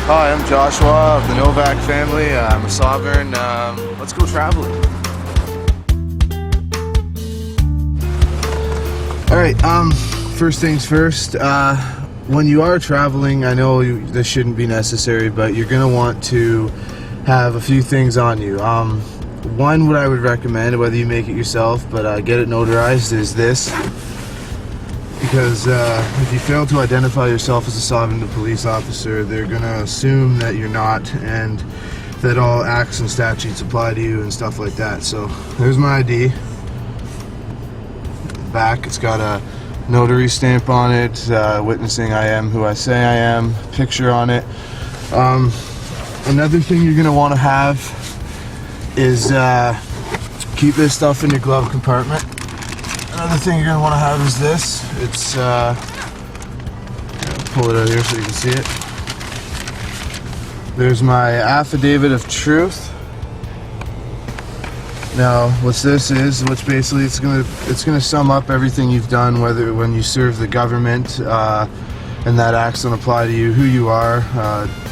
Hi, I'm Joshua of the Novak family. I'm a sovereign. Let's go traveling. Alright, first things first. When you are traveling, I know this shouldn't be necessary, but you're going to want to have a few things on you. One, what I would recommend, whether you make it yourself, but get it notarized, is this. Because if you fail to identify yourself as a sovereign police officer, they're going to assume that you're not, and that all acts and statutes apply to you and stuff like that. So there's my ID. Back, it's got a notary stamp on it, witnessing I am who I say I am, picture on it. Another thing you're going to want to have is keep this stuff in your glove compartment. Another thing you're going to want to have is this. It's, pull it out here so you can see it. There's my affidavit of truth. Now, what this is, which basically it's gonna sum up everything you've done, whether when you serve the government, and that acts don't apply to you, who you are.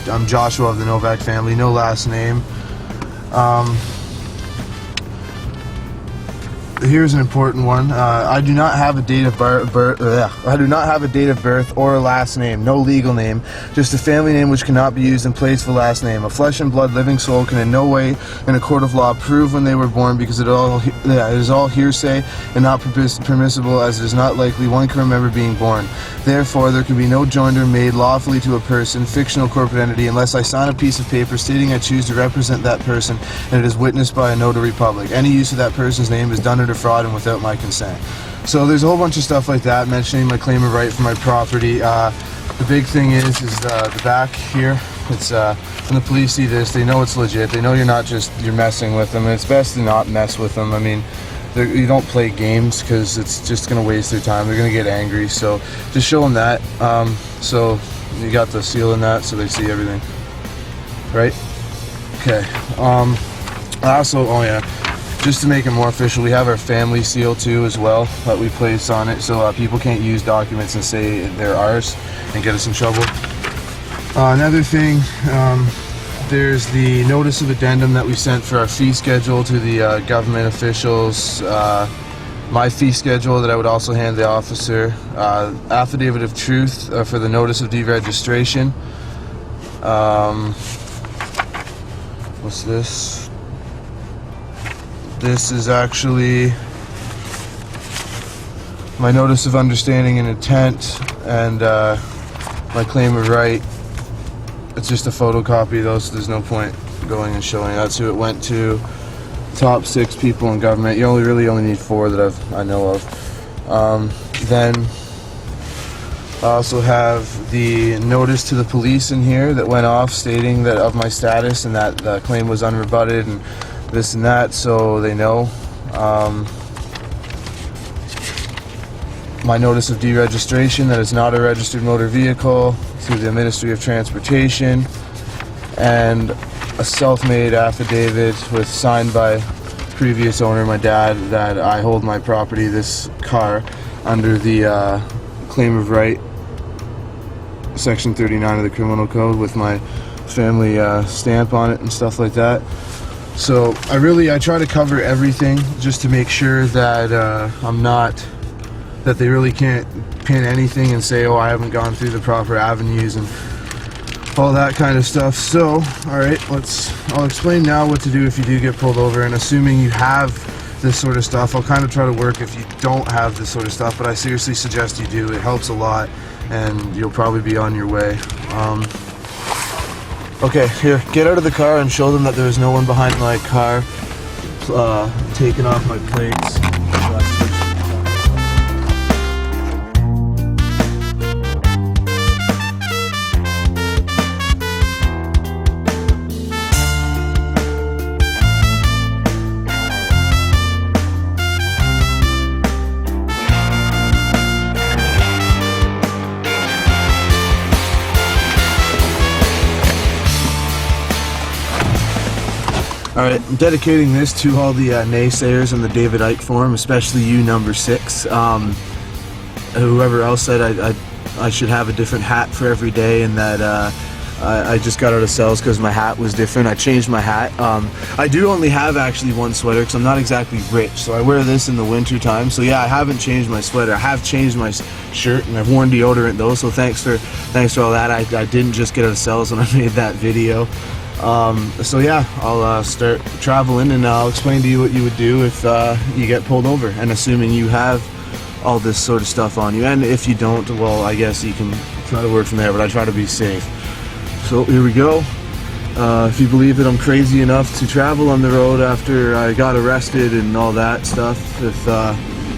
I'm Joshua of the Novak family, no last name. Here's an important one. I do not have a date of birth. I do not have a date of birth or a last name. No legal name. Just a family name which cannot be used in place of a last name. A flesh and blood living soul can in no way, in a court of law, prove when they were born, because it is all hearsay and not permissible, as it is not likely one can remember being born. Therefore, there can be no joinder made lawfully to a person, fictional corporate entity, unless I sign a piece of paper stating I choose to represent that person, and it is witnessed by a notary public. Any use of that person's name is done under fraud and without my consent. So there's a whole bunch of stuff like that, mentioning my claim of right for my property. The big thing is the back here. It's when the police see this, they know it's legit. They know you're messing with them, and it's best to not mess with them. I mean, you don't play games, because it's just going to waste their time. They're going to get angry. So just show them that. So you got the seal in that, so they see everything, right? Okay. Also, oh yeah, just to make it more official, we have our family seal too as well that we place on it, so people can't use documents and say they're ours and get us in trouble. Another thing, there's the notice of addendum that we sent for our fee schedule to the government officials. My fee schedule that I would also hand the officer. Affidavit of truth for the notice of deregistration. What's this? This is actually my notice of understanding and intent, and my claim of right. It's just a photocopy though, so there's no point going and showing. That's who it went to. Top 6 people in government. You really only need 4 that I know of. Then I also have the notice to the police in here that went off stating that of my status, and that the claim was unrebutted and this and that, so they know. My notice of deregistration that it's not a registered motor vehicle through the Ministry of Transportation, and a self-made affidavit signed by previous owner, my dad, that I hold my property, this car, under the claim of right, section 39 of the Criminal Code, with my family stamp on it and stuff like that. So I try to cover everything just to make sure that that they really can't pin anything and say, oh, I haven't gone through the proper avenues and all that kind of stuff. So, alright, I'll explain now what to do if you do get pulled over, and assuming you have this sort of stuff, I'll kind of try to work if you don't have this sort of stuff, but I seriously suggest you do. It helps a lot, and you'll probably be on your way. Okay, here, get out of the car and show them that there is no one behind my car, taking off my plates. Alright, I'm dedicating this to all the naysayers in the David Icke forum, especially you, number 6. Whoever else said I should have a different hat for every day, and that I just got out of cells because my hat was different. I changed my hat. I do only have actually one sweater because I'm not exactly rich, so I wear this in the winter time. So yeah, I haven't changed my sweater. I have changed my shirt, and I've worn deodorant though, so thanks for all that. I didn't just get out of cells when I made that video. So yeah, I'll start traveling, and I'll explain to you what you would do if you get pulled over, and assuming you have all this sort of stuff on you. And if you don't, well, I guess you can try to work from there, but I try to be safe. So here we go. If you believe that I'm crazy enough to travel on the road after I got arrested and all that stuff, if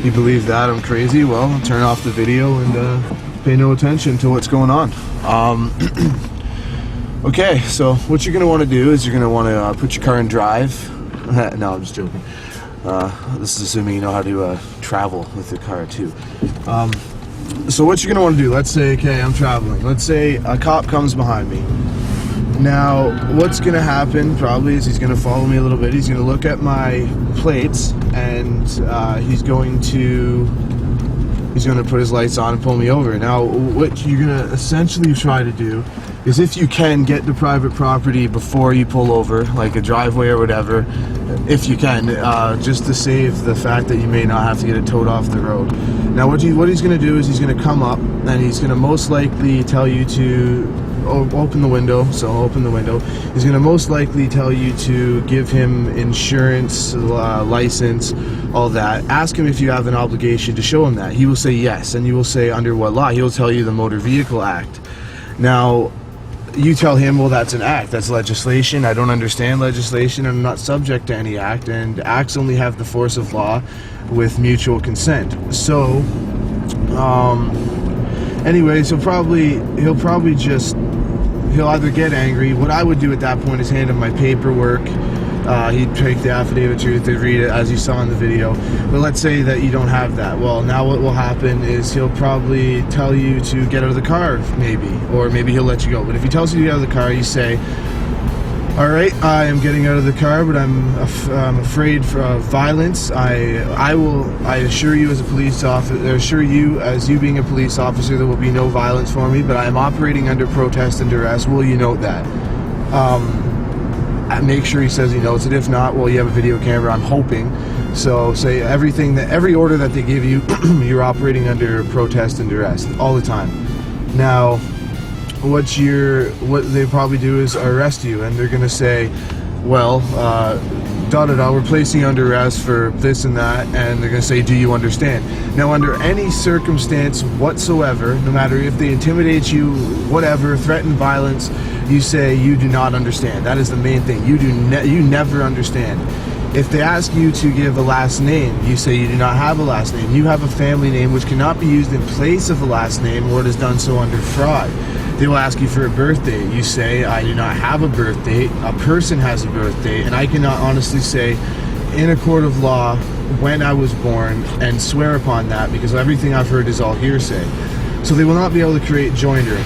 you believe that I'm crazy, well, turn off the video and pay no attention to what's going on. Okay, so what you're going to want to do is you're going to want to put your car in drive. No, I'm just joking. This is assuming you know how to travel with the car too. So what you're going to want to do, let's say, okay, I'm traveling. Let's say a cop comes behind me. Now, what's going to happen probably is he's going to follow me a little bit. He's going to look at my plates, and he's going to put his lights on and pull me over. Now, what you're going to essentially try to do is, if you can, get to private property before you pull over, like a driveway or whatever, if you can, just to save the fact that you may not have to get it towed off the road. Now, what he's going to do is he's going to come up, and he's going to most likely tell you to open the window. So open the window. He's going to most likely tell you to give him insurance, license, all that. Ask him if you have an obligation to show him that. He will say yes, and you will say under what law. He will tell you the Motor Vehicle Act. Now, you tell him, well, that's an act, that's legislation. I don't understand legislation, I'm not subject to any act, and acts only have the force of law with mutual consent. So anyways, he'll either get angry. What I would do at that point is hand him my paperwork. He'd take the affidavit to you, they'd read it as you saw in the video. But let's say that you don't have that. Well, now what will happen is he'll probably tell you to get out of the car, maybe, or maybe he'll let you go. But if he tells you to get out of the car, you say, all right, I am getting out of the car, but I'm afraid of violence. I assure you as a police officer, as you being a police officer, there will be no violence for me, but I am operating under protest and duress. Will you note that? Make sure he says he notes it. If not, well, you have a video camera, I'm hoping. So say every order that they give you, you're operating under protest and duress all the time. Now, what they probably do is arrest you, and they're gonna say, well, we're placing you under arrest for this and that, and they're gonna say, do you understand? Now, under any circumstance whatsoever, no matter if they intimidate you, whatever, threaten violence, you say you do not understand. That is the main thing. You never understand. If they ask you to give a last name, you say you do not have a last name. You have a family name which cannot be used in place of a last name, or it is done so under fraud. They will ask you for a birthday. You say, I do not have a birthday. A person has a birthday, and I cannot honestly say in a court of law when I was born and swear upon that, because everything I've heard is all hearsay. So they will not be able to create joinder.